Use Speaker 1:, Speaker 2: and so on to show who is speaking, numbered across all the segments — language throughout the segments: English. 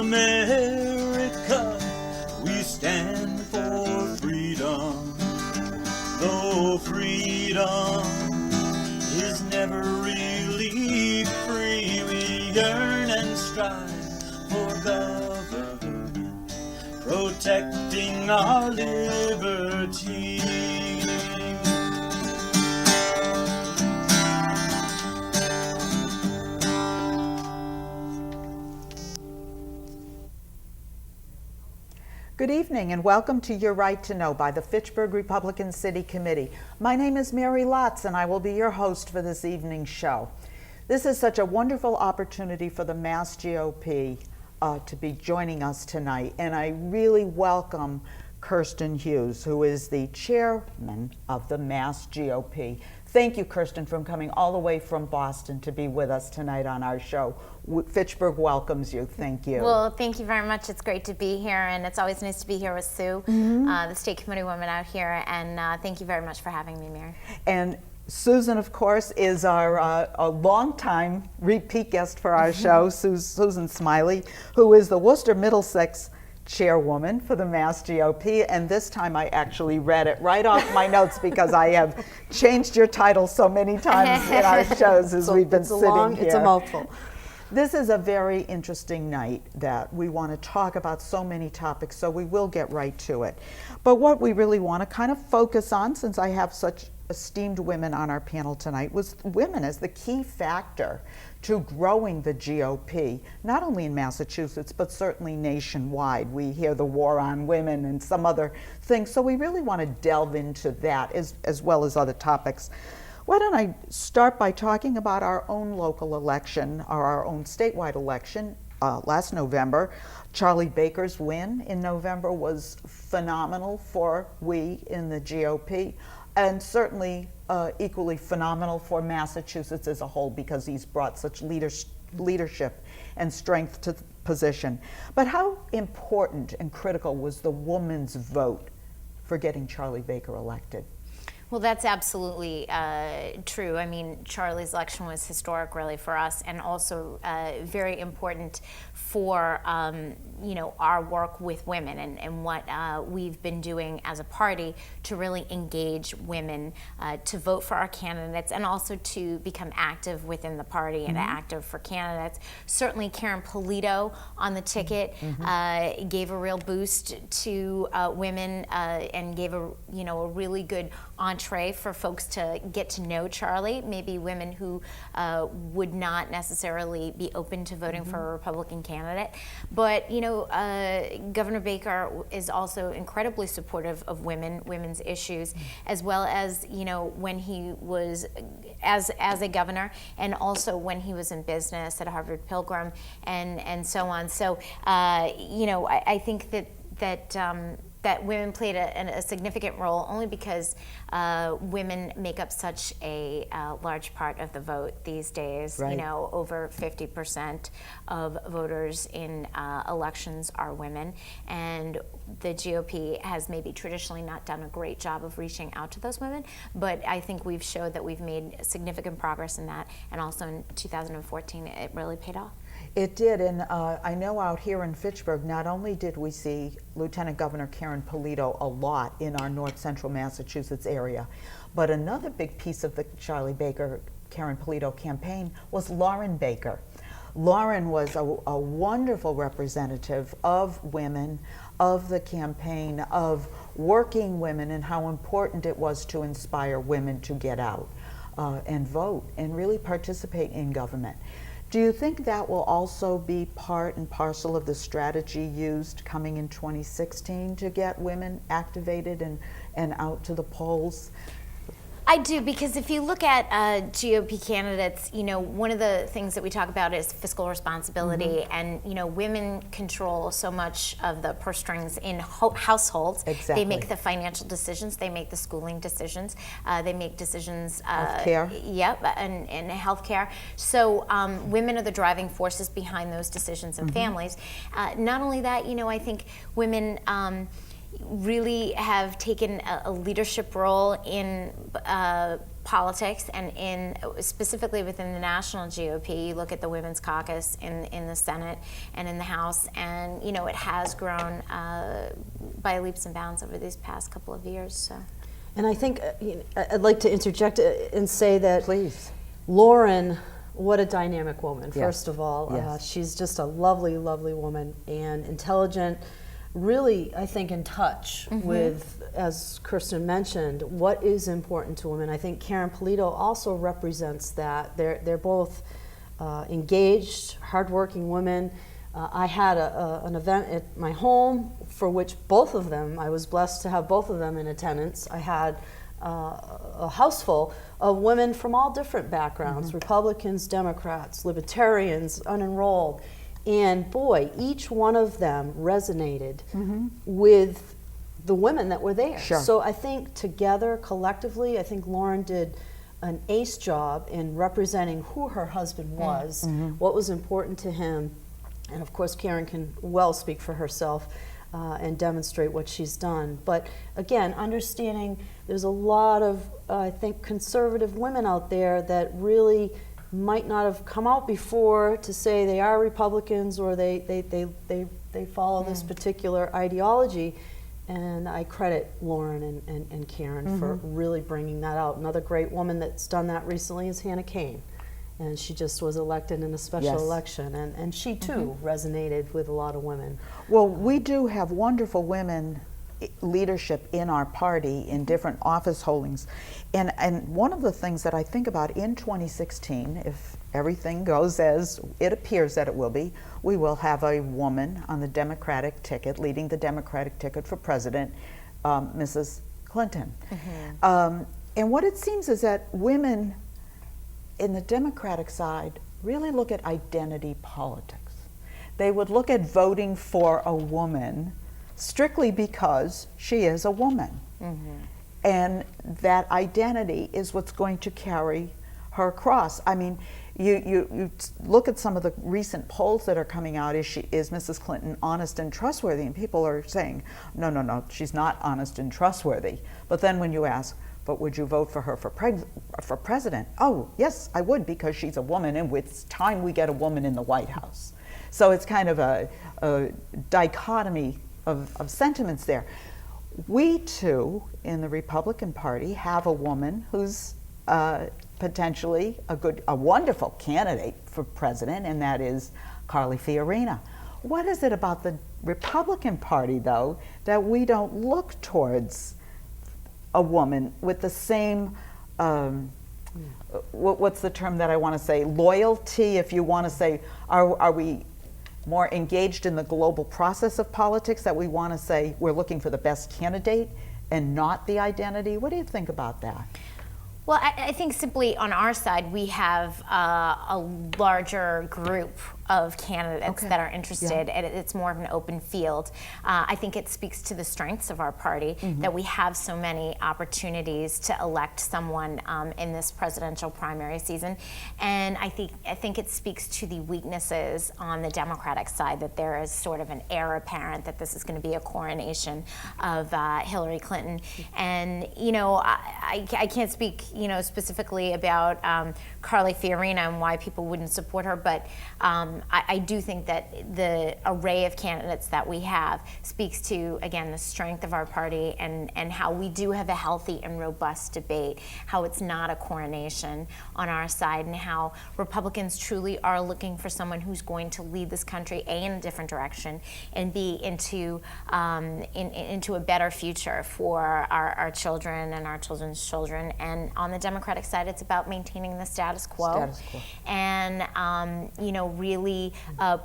Speaker 1: America, we stand for freedom. Though freedom is never really free, we yearn and strive for government protecting our liberty.
Speaker 2: Good evening and welcome to Your Right to Know by the Fitchburg Republican City Committee. My name is Mary Lotze and I will be your host for this evening's show. This is such a wonderful opportunity for the MASSGOP to be joining us tonight, and I really welcome Kirsten Hughes, who is the chairman of the MASSGOP. Thank you, Kirsten, for coming all the way from Boston to be with us tonight on our show. Fitchburg welcomes you. Thank you.
Speaker 3: Well, thank you very much. It's great to be here, and it's always nice to be here with Sue, the state committeewoman out here, and thank you very much for having me, Mary.
Speaker 2: And Susan, of course, is our a longtime repeat guest for our show, Susan Smiley, who is the Worcester-Middlesex chairwoman for the MASSGOP, and this time I actually read it right off my notes because I have changed your title so many times in our shows as we've been sitting here.
Speaker 4: It's a mouthful.
Speaker 2: This is a very interesting night that we want to talk about so many topics, so we will get right to it. But what we really want to kind of focus on, since I have such esteemed women on our panel tonight, was women as the key factor to growing the GOP, not only in Massachusetts, but certainly nationwide. We hear the war on women and some other things, so we really want to delve into that as well as other topics. Why don't I start by talking about our own local election, or our own statewide election last November. Charlie Baker's win in November was phenomenal for we in the GOP, and certainly equally phenomenal for Massachusetts as a whole, because he's brought such leadership and strength to the position. But how important and critical was the woman's vote for getting Charlie Baker elected?
Speaker 3: Well, that's absolutely true. I mean, Charlie's election was historic, really, for us, and also very important for our work with women and what we've been doing as a party to really engage women to vote for our candidates, and also to become active within the party and active for candidates. Certainly, Karen Polito on the ticket gave a real boost to women and gave a really good entree for folks to get to know Charlie, maybe women who would not necessarily be open to voting for a Republican candidate. But Governor Baker is also incredibly supportive of women's issues, as well as when he was as a governor, and also when he was in business at Harvard Pilgrim and so on. So I think that women played a significant role, only because women make up such a large part of the vote these days.
Speaker 2: Right.
Speaker 3: Over 50% of voters in elections are women, and the GOP has maybe traditionally not done a great job of reaching out to those women, but I think we've showed that we've made significant progress in that, and also in 2014 it really paid off.
Speaker 2: It did, and I know out here in Fitchburg, not only did we see Lieutenant Governor Karen Polito a lot in our north central Massachusetts area, but another big piece of the Charlie Baker, Karen Polito campaign was Lauren Baker. Lauren was a wonderful representative of women, of the campaign, of working women, and how important it was to inspire women to get out and vote and really participate in government. Do you think that will also be part and parcel of the strategy used coming in 2016 to get women activated and out to the polls?
Speaker 3: I do, because if you look at GOP candidates, one of the things that we talk about is fiscal responsibility, and women control so much of the purse strings in households.
Speaker 2: Exactly.
Speaker 3: They make the financial decisions, they make the schooling decisions, they make decisions.
Speaker 2: Healthcare.
Speaker 3: Yep, and healthcare. So women are the driving forces behind those decisions in families. Not only that, I think women really have taken a leadership role in politics, and specifically within the national GOP. You look at the Women's Caucus in the Senate and in the House, and it has grown by leaps and bounds over these past couple of years. So.
Speaker 4: And I think I'd like to interject and say that,
Speaker 2: Please.
Speaker 4: Lauren, what a dynamic woman, first of all.
Speaker 2: Yes.
Speaker 4: She's just a lovely, lovely woman, and intelligent, really, I think, in touch with, as Kirsten mentioned, what is important to women. I think Karen Polito also represents that. They're both engaged, hardworking women. I had an event at my home for which both of them, I was blessed to have both of them in attendance. I had a house full of women from all different backgrounds, Republicans, Democrats, Libertarians, unenrolled. And boy, each one of them resonated with the women that were there.
Speaker 2: Sure.
Speaker 4: So I think together, collectively, I think Lauren did an ace job in representing who her husband was, what was important to him. And of course, Karen can well speak for herself and demonstrate what she's done. But again, understanding there's a lot of, I think, conservative women out there that really might not have come out before to say they are Republicans or they follow this particular ideology. And I credit Lauren and Karen for really bringing that out. Another great woman that's done that recently is Hannah Kane. And she just was elected in a special election. And she too resonated with a lot of women.
Speaker 2: Well, we do have wonderful women leadership in our party in different office holdings. And one of the things that I think about in 2016, if everything goes as it appears that it will be, we will have a woman on the Democratic ticket, leading the Democratic ticket for president, Mrs. Clinton. And what it seems is that women in the Democratic side really look at identity politics. They would look at voting for a woman strictly because she is a woman. And that identity is what's going to carry her across. I mean, you look at some of the recent polls that are coming out. Is Mrs. Clinton honest and trustworthy? And people are saying, no, she's not honest and trustworthy. But then when you ask, but would you vote for her for president? Oh, yes, I would, because she's a woman, and it's time we get a woman in the White House. So it's kind of a dichotomy of sentiments there. We too, in the Republican Party, have a woman who's potentially a wonderful candidate for president, and that is Carly Fiorina. What is it about the Republican Party, though, that we don't look towards a woman with the same, what's the term that I want to say, loyalty, if you want to say, are we more engaged in the global process of politics, that we want to say we're looking for the best candidate and not the identity? What do you think about that?
Speaker 3: Well, I think simply on our side, we have a larger group of candidates that are interested, and it's more of an open field. I think it speaks to the strengths of our party that we have so many opportunities to elect someone in this presidential primary season, and I think it speaks to the weaknesses on the Democratic side, that there is sort of an heir apparent that this is going to be a coronation of Hillary Clinton, and I can't speak specifically about Carly Fiorina and why people wouldn't support her, but I do think that the array of candidates that we have speaks to, again, the strength of our party and how we do have a healthy and robust debate, how it's not a coronation on our side, and how Republicans truly are looking for someone who's going to lead this country in a different direction and be into a better future for our children and our children's children. And on the Democratic side, it's about maintaining the status quo. And really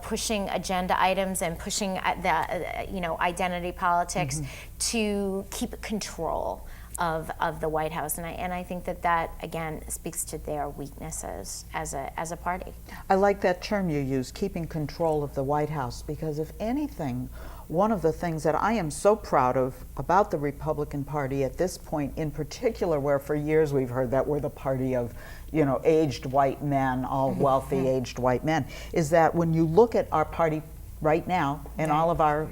Speaker 3: pushing agenda items and pushing the identity politics to keep control of the White House, and I think that again speaks to their weaknesses as a party.
Speaker 2: I like that term you use, keeping control of the White House, because if anything, one of the things that I am so proud of about the Republican Party at this point in particular, where for years we've heard that we're the party of aged white men, all wealthy aged white men, is that when you look at our party right now and all of our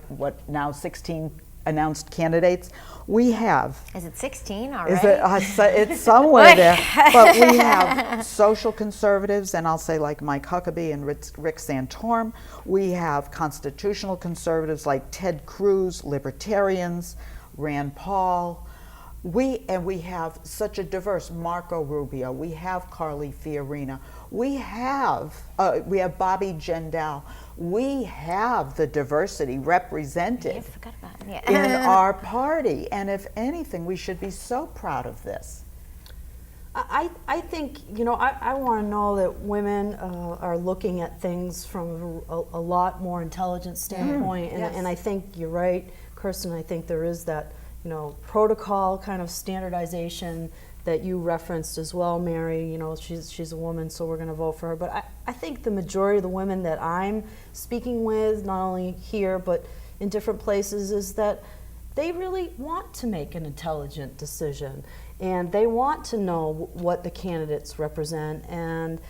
Speaker 2: now 16 announced candidates. We have.
Speaker 3: Is it 16 already?
Speaker 2: It's somewhere there. But we have social conservatives, and I'll say like Mike Huckabee and Rick Santorum. We have constitutional conservatives like Ted Cruz, libertarians, Rand Paul. We have such a diverse Marco Rubio. We have Carly Fiorina. We have Bobby Jindal. We have the diversity represented
Speaker 3: I forgot about it. Yeah.
Speaker 2: in our party, and if anything, we should be so proud of this.
Speaker 4: I think, I want to know that women are looking at things from a lot more intelligent standpoint,
Speaker 2: yes.
Speaker 4: and I think you're right, Kirsten. I think there is that, protocol kind of standardization that you referenced as well, Mary. She's a woman, so we're going to vote for her. But I think the majority of the women that I'm speaking with, not only here but in different places, is that they really want to make an intelligent decision, and they want to know what the candidates represent. And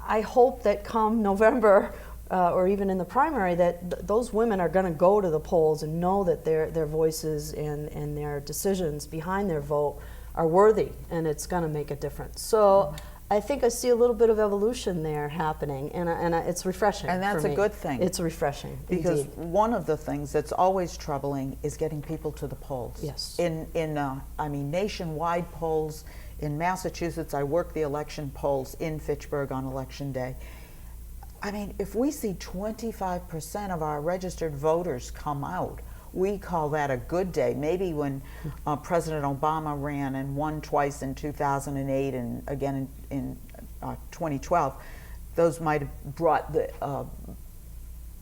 Speaker 4: I hope that come November, or even in the primary, that those women are going to go to the polls and know that their voices and their decisions behind their vote are worthy, and it's going to make a difference. So I think I see a little bit of evolution there happening, and it's refreshing.
Speaker 2: And that's
Speaker 4: for
Speaker 2: a
Speaker 4: me.
Speaker 2: good thing.
Speaker 4: It's refreshing,
Speaker 2: Because
Speaker 4: indeed.
Speaker 2: one of the things that's always troubling is getting people to the polls.
Speaker 4: Yes.
Speaker 2: Nationwide polls. In Massachusetts, I work the election polls in Fitchburg on election day. If we see 25% of our registered voters come out, we call that a good day. Maybe when President Obama ran and won twice in 2008 and again in 2012, those might have brought the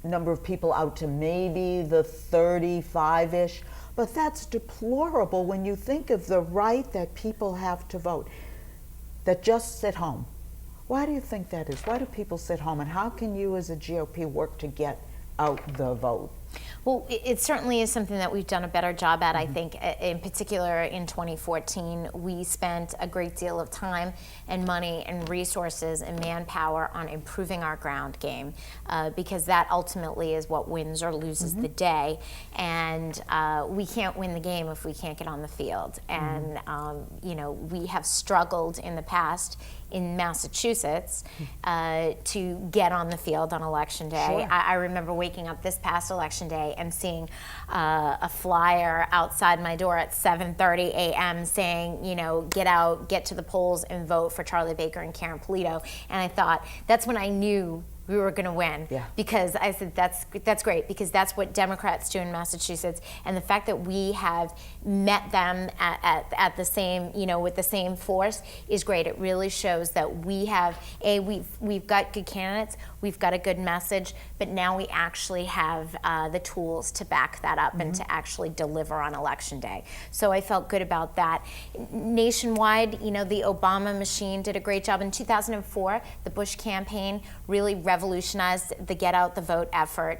Speaker 2: number of people out to maybe the 35-ish. But that's deplorable when you think of the right that people have to vote, that just sit home. Why do you think that is? Why do people sit home? And how can you as a GOP work to get out the vote?
Speaker 3: Well, it certainly is something that we've done a better job at, I think. In particular, in 2014, we spent a great deal of time and money and resources and manpower on improving our ground game, because that ultimately is what wins or loses the day. And we can't win the game if we can't get on the field. And, we have struggled in the past in Massachusetts to get on the field on Election Day.
Speaker 2: Sure.
Speaker 3: I remember waking up this past Election Day and seeing a flyer outside my door at 7:30 a.m. saying, get out, get to the polls and vote for Charlie Baker and Karen Polito. And I thought, that's when I knew we were going to win.
Speaker 2: Yeah.
Speaker 3: Because I said, that's great, because that's what Democrats do in Massachusetts. And the fact that we have met them at the same, with the same force is great. It really shows that we have, we've got good candidates, we've got a good message, but now we actually have the tools to back that up and to actually deliver on Election Day. So I felt good about that. Nationwide, the Obama machine did a great job. In 2004, the Bush campaign really revolutionized the get out the vote effort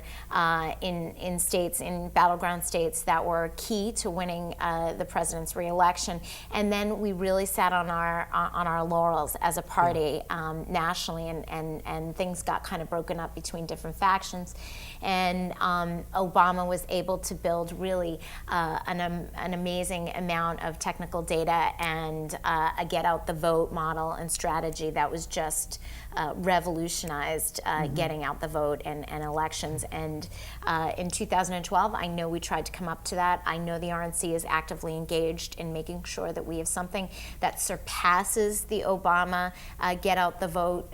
Speaker 3: in states, in battleground states that were key to winning the president's reelection. And then we really sat on our laurels as a party nationally, and things got kind of broken up between different factions. And Obama was able to build really an amazing amount of technical data and a get out the vote model and strategy that was just revolutionized getting out the vote and elections. And in 2012, I know we tried to come up to that. I know the RNC is actively engaged in making sure that we have something that surpasses the Obama get out the vote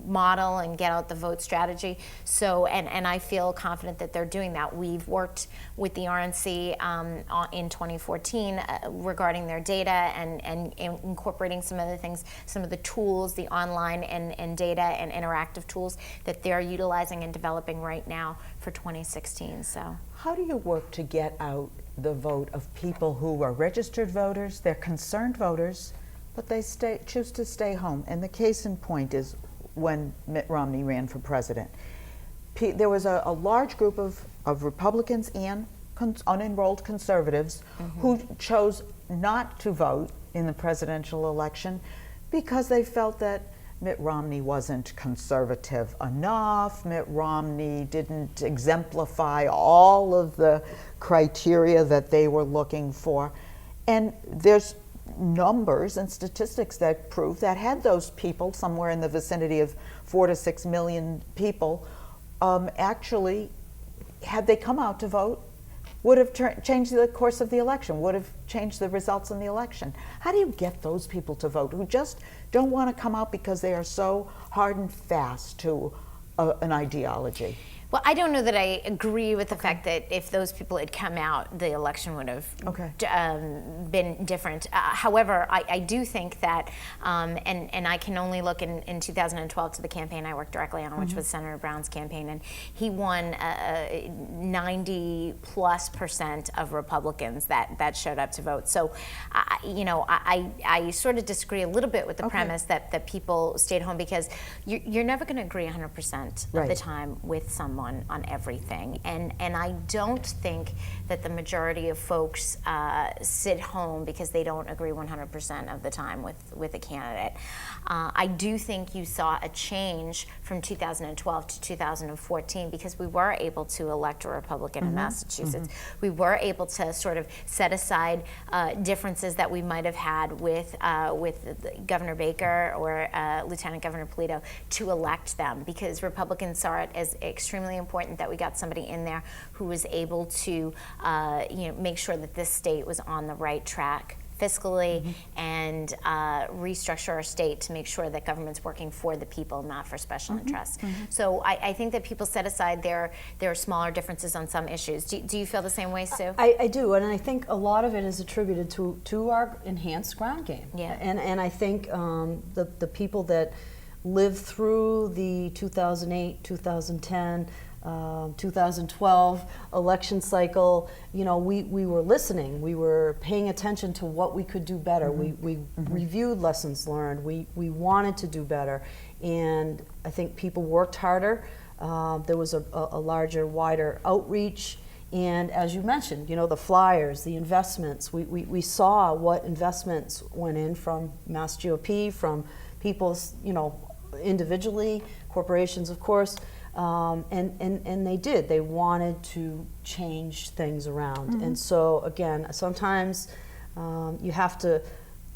Speaker 3: model and get out the vote strategy. So, and I feel confident that they're doing that. We've worked with the RNC in 2014 regarding their data and incorporating some other things, some of the tools, the online and data and interactive tools that they're utilizing and developing right now for 2016. So,
Speaker 2: how do you work to get out the vote of people who are registered voters, they're concerned voters, but they choose to stay home? And the case in point is when Mitt Romney ran for president. There was a large group of Republicans and unenrolled conservatives who chose not to vote in the presidential election because they felt that Mitt Romney wasn't conservative enough. Mitt Romney didn't exemplify all of the criteria that they were looking for. And there's numbers and statistics that prove that had those people, somewhere in the vicinity of 4 to 6 million people, actually, had they come out to vote, would have changed the course of the election, would have changed the results in the election. How do you get those people to vote who just don't want to come out because they are so hard and fast to an ideology?
Speaker 3: Well, I don't know that I agree with the fact that if those people had come out, the election would have been different. However, I do think that, and I can only look in 2012 to the campaign I worked directly on, which was Senator Brown's campaign, and he won 90+% of Republicans that showed up to vote. So, I sort of disagree a little bit with the premise that people stayed home, because you're never going to agree 100% of the time with someone on everything, and I don't think that the majority of folks sit home because they don't agree 100% of the time with a candidate. I do think you saw a change from 2012 to 2014 because we were able to elect a Republican in Massachusetts. We were able to sort of set aside differences that we might have had with Governor Baker or Lieutenant Governor Polito to elect them, because Republicans saw it as extremely important that we got somebody in there who was able to make sure that this state was on the right track fiscally and restructure our state to make sure that government's working for the people, not for special interests. So I think that people set aside their smaller differences on some issues. Do you feel the same way, Sue?
Speaker 4: I do, and I think a lot of it is attributed to our enhanced ground game.
Speaker 3: Yeah.
Speaker 4: And I think the people that lived through the 2008, 2010, 2012 election cycle, we were listening, we were paying attention to what we could do better. We reviewed lessons learned, we wanted to do better, and I think people worked harder. There was a larger, wider outreach, and as you mentioned, the flyers, the investments, we saw what investments went in from MassGOP, from people, individually, corporations, of course. And they did. They wanted to change things around. And so, again, sometimes you have to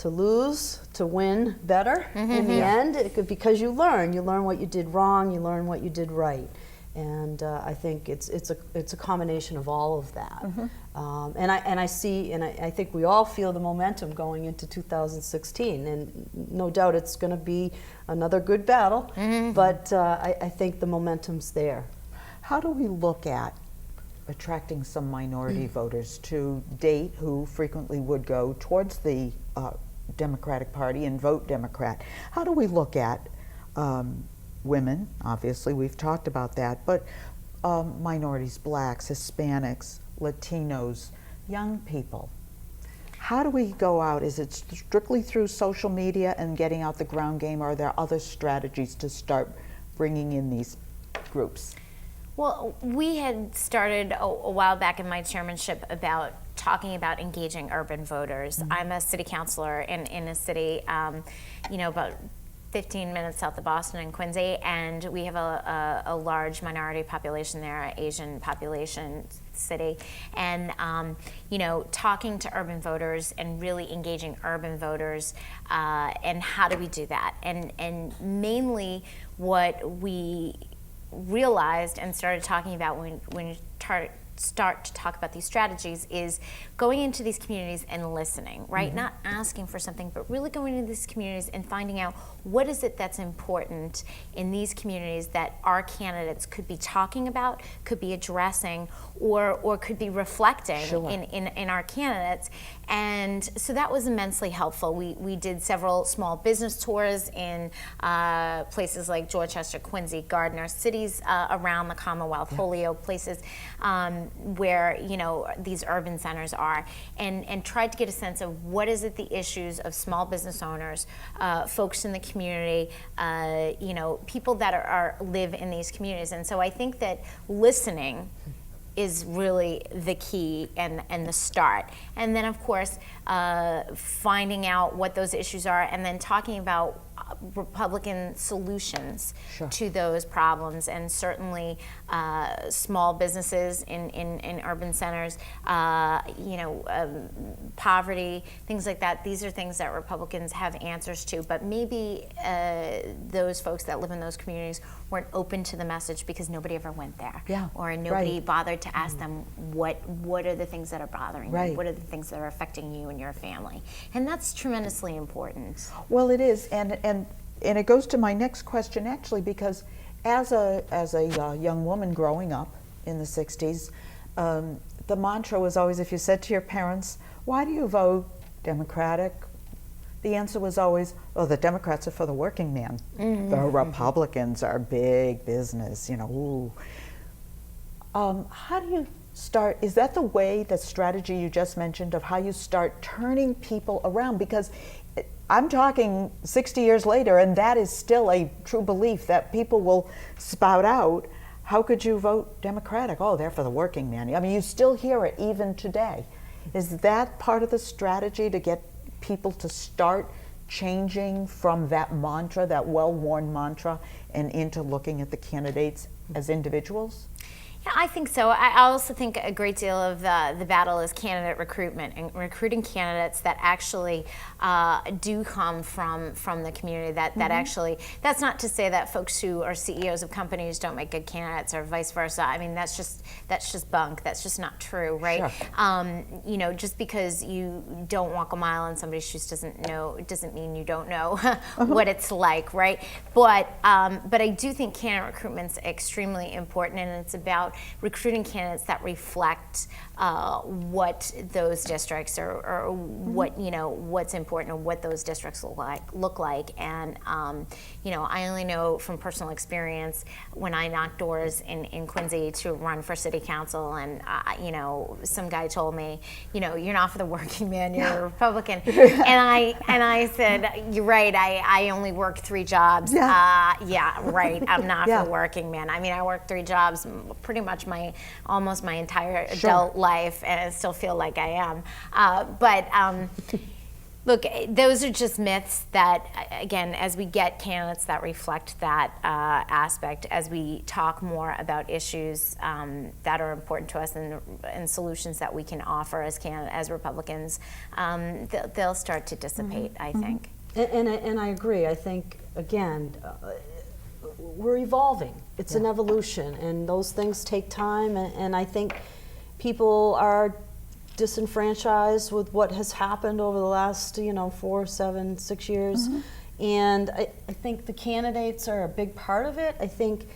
Speaker 4: lose to win better in the end, because you learn what you did wrong, you learn what you did right. And I think it's a combination of all of that. And I see, and I think we all feel the momentum going into 2016, and no doubt it's going to be another good battle, but I think the momentum's there.
Speaker 2: How do we look at attracting some minority voters to date, who frequently would go towards the Democratic Party and vote Democrat? How do we look at women? Obviously, we've talked about that, but minorities, blacks, Hispanics, Latinos, young people. How do we go out? Is it strictly through social media and getting out the ground game, or are there other strategies to start bringing in these groups?
Speaker 3: Well, we had started a while back in my chairmanship about talking about engaging urban voters. I'm a city councilor in a city, about 15 minutes south of Boston and Quincy, and we have a large minority population there, an Asian population city, and talking to urban voters and really engaging urban voters, and how do we do that? And mainly what we realized and started talking about when you start to talk about these strategies is going into these communities and listening, right? Not asking for something, but really going into these communities and finding out what is it that's important in these communities that our candidates could be talking about, could be addressing, or could be reflecting in our candidates. And so that was immensely helpful. We did several small business tours in places like Dorchester, Quincy, Gardner, cities around the Commonwealth, Holyoke, places where these urban centers are, and tried to get a sense of what is it the issues of small business owners, folks in the community, people that live in these communities. And so I think that listening is really the key and the start. And then, of course, finding out what those issues are, and then talking about Republican solutions
Speaker 2: Sure.
Speaker 3: to those problems, and certainly small businesses in urban centers, poverty, things like that. These are things that Republicans have answers to, but maybe those folks that live in those communities weren't open to the message because nobody ever went there,
Speaker 2: Yeah,
Speaker 3: or nobody
Speaker 2: right.
Speaker 3: bothered to ask them what are the things that are bothering
Speaker 2: Right.
Speaker 3: you, what are the things that are affecting you and your family, and that's tremendously important.
Speaker 2: Well, it is, and it goes to my next question actually, because as a young woman growing up in the 60s, the mantra was always, if you said to your parents, "Why do you vote Democratic?" the answer was always, "Oh, the Democrats are for the working man. The Republicans are big business, ooh." How do you start, is that the way, the strategy you just mentioned of how you start turning people around? Because I'm talking 60 years later, and that is still a true belief that people will spout out, "How could you vote Democratic? Oh, they're for the working man." I mean, you still hear it even today. Is that part of the strategy to get people to start changing from that mantra, that well-worn mantra, and into looking at the candidates as individuals?
Speaker 3: Yeah, I think so. I also think a great deal of the battle is candidate recruitment and recruiting candidates that actually do come from the community. That actually, that's not to say that folks who are CEOs of companies don't make good candidates or vice versa. I mean, that's just bunk. That's just not true, right?
Speaker 2: Sure.
Speaker 3: Just because you don't walk a mile in somebody's shoes doesn't mean you don't know what it's like, right? But I do think candidate recruitment's extremely important, and it's about recruiting candidates that reflect what those districts or what what's important and what those districts look like. And I only know from personal experience when I knocked doors in Quincy to run for city council, and some guy told me, "You're not for the working man, you're a Republican," and I said, "You're right. I only work 3 jobs." Yeah, right. I'm not for the working man. I mean, I worked 3 jobs pretty much almost my entire adult life, and I still feel like I am. Look, those are just myths that, again, as we get candidates that reflect that aspect, as we talk more about issues that are important to us and solutions that we can offer as Republicans, they'll start to dissipate, I think.
Speaker 4: And I agree. I think, again, we're evolving. It's an evolution, and those things take time, and I think people are disenfranchised with what has happened over the last 4, 7, 6 years. And I think the candidates are a big part of it. I think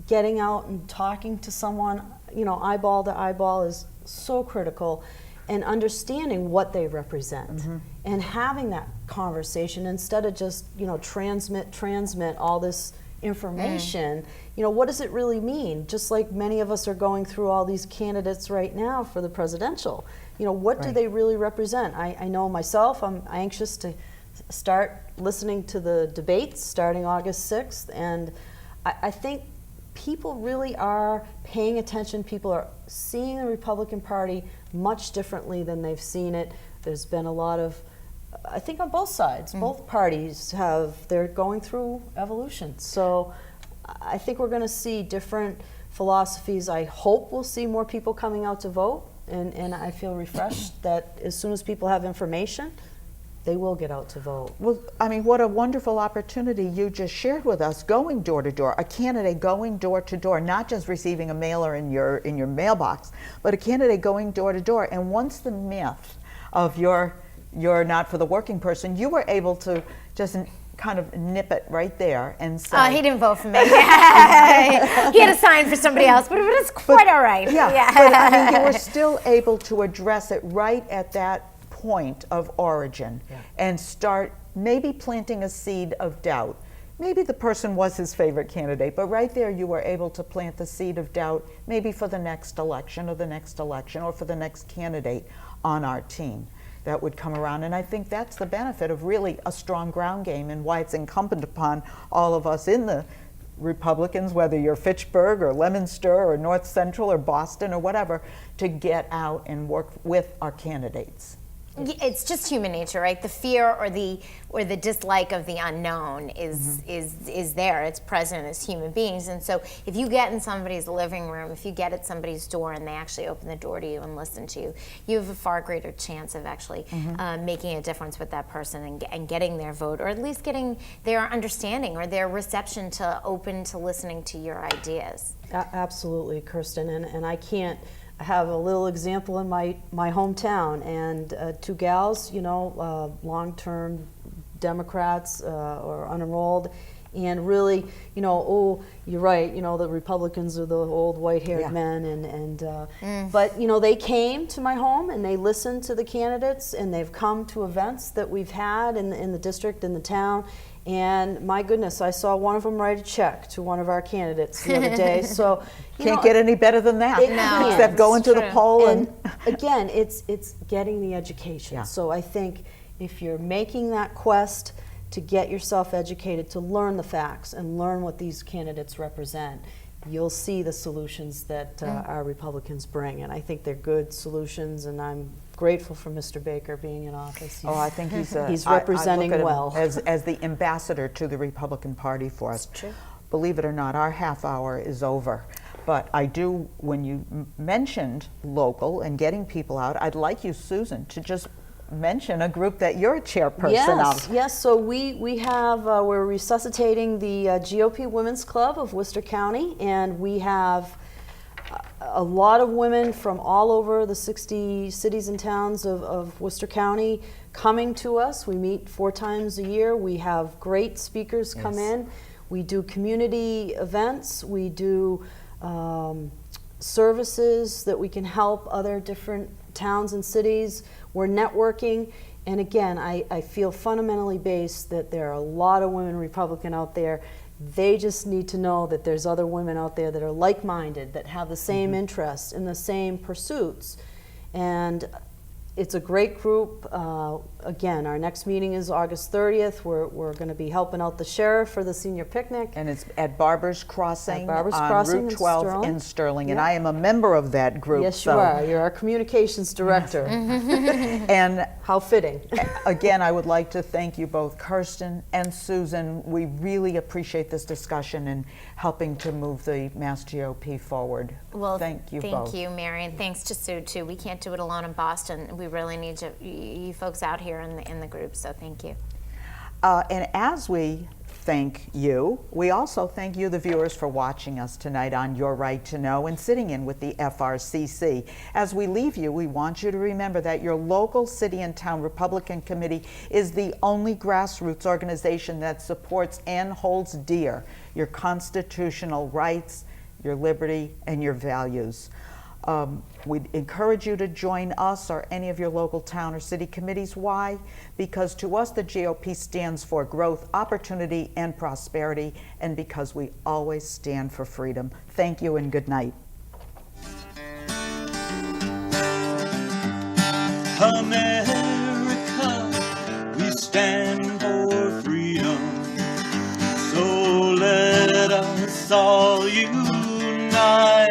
Speaker 4: getting out and talking to someone, eyeball to eyeball, is so critical, and understanding what they represent and having that conversation instead of just transmit all this information. What does it really mean? Just like many of us are going through all these candidates right now for the presidential. What do they really represent? I know myself, I'm anxious to start listening to the debates starting August 6th, and I think people really are paying attention. People are seeing the Republican Party much differently than they've seen it. There's been a lot of, I think on both sides, both parties they're going through evolution. So I think we're going to see different philosophies. I hope we'll see more people coming out to vote, and I feel refreshed that as soon as people have information, they will get out to vote.
Speaker 2: Well, I mean, what a wonderful opportunity you just shared with us, going door to door, a candidate going door to door, not just receiving a mailer in your mailbox, but a candidate going door to door. And once the myth of you're not for the working person, you were able to just kind of nip it right there and say,
Speaker 3: "Oh, he didn't vote for me." He had a sign for somebody else, but it's quite all right.
Speaker 2: But I mean, you were still able to address it right at that point of origin and start maybe planting a seed of doubt. Maybe the person was his favorite candidate, but right there you were able to plant the seed of doubt, maybe for the next election or for the next candidate on our team that would come around. And I think that's the benefit of really a strong ground game, and why it's incumbent upon all of us in the Republicans, whether you're Fitchburg or Leominster or North Central or Boston or whatever, to get out and work with our candidates.
Speaker 3: It's just human nature, right? The fear or the dislike of the unknown is there. It's present as human beings. And so if you get in somebody's living room, if you get at somebody's door and they actually open the door to you and listen to you, you have a far greater chance of actually making a difference with that person and getting their vote, or at least getting their understanding or their reception to open to listening to your ideas.
Speaker 4: Absolutely, Kirsten, and I can't have a little example in my hometown, and two gals, long-term Democrats or unenrolled, and really, oh, you're right, the Republicans are the old white-haired men, but they came to my home and they listened to the candidates, and they've come to events that we've had in the district, in the town. And my goodness, I saw one of them write a check to one of our candidates the other day. So
Speaker 2: can't get any better than that.
Speaker 3: No,
Speaker 2: except going to the poll
Speaker 4: and again, it's getting the education.
Speaker 2: Yeah.
Speaker 4: So I think if you're making that quest to get yourself educated, to learn the facts and learn what these candidates represent, you'll see the solutions that our Republicans bring. And I think they're good solutions, and I'm grateful for Mr. Baker being in office.
Speaker 2: I think he's
Speaker 4: representing
Speaker 2: I look at him
Speaker 4: well
Speaker 2: as the ambassador to the Republican Party for us.
Speaker 4: True.
Speaker 2: Believe it or not, our half hour is over. But I do, when you mentioned local and getting people out, I'd like you, Susan, to just mention a group that you're a chairperson of.
Speaker 4: Yes, so we have, we're resuscitating the GOP Women's Club of Worcester County, and we have a lot of women from all over the 60 cities and towns of Worcester County coming to us. We meet 4 times a year. We have great speakers come in. We do community events. We do services that we can help other different towns and cities. We're networking. And again, I feel fundamentally based that there are a lot of women Republican out there. They just need to know that there's other women out there that are like-minded, that have the same interests and the same pursuits. And it's a great group. Again, our next meeting is August 30th. We're going to be helping out the sheriff for the senior picnic.
Speaker 2: And it's at Barber's Crossing,
Speaker 4: Crossing
Speaker 2: Route 12 in Sterling. And I am a member of that group.
Speaker 4: Yes, you are. You're our communications director.
Speaker 2: And
Speaker 4: how fitting.
Speaker 2: Again, I would like to thank you both, Kirsten and Susan. We really appreciate this discussion and helping to move the Mass GOP forward.
Speaker 3: Well,
Speaker 2: thank you both.
Speaker 3: Thank you, Mary, and thanks to Sue, too. We can't do it alone in Boston. We really need you folks out here in the group, so thank you.
Speaker 2: And as we thank you, we also thank you, the viewers, for watching us tonight on Your Right to Know and sitting in with the FRCC. As we leave you, we want you to remember that your local city and town Republican committee is the only grassroots organization that supports and holds dear your constitutional rights, your liberty, and your values. We'd encourage you to join us or any of your local town or city committees. Why? Because to us, the GOP stands for growth, opportunity, and prosperity, and because we always stand for freedom. Thank you and good night.
Speaker 1: America, we stand for freedom. So let us all unite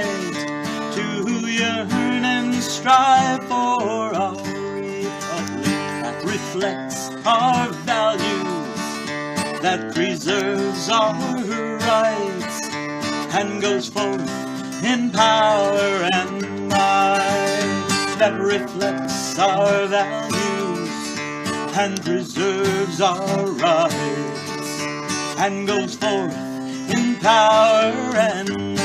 Speaker 1: to yearn and strive for our republic that reflects our values, that preserves our rights, and goes forth in power and might, that reflects our values and preserves our rights, and goes forth in power and might.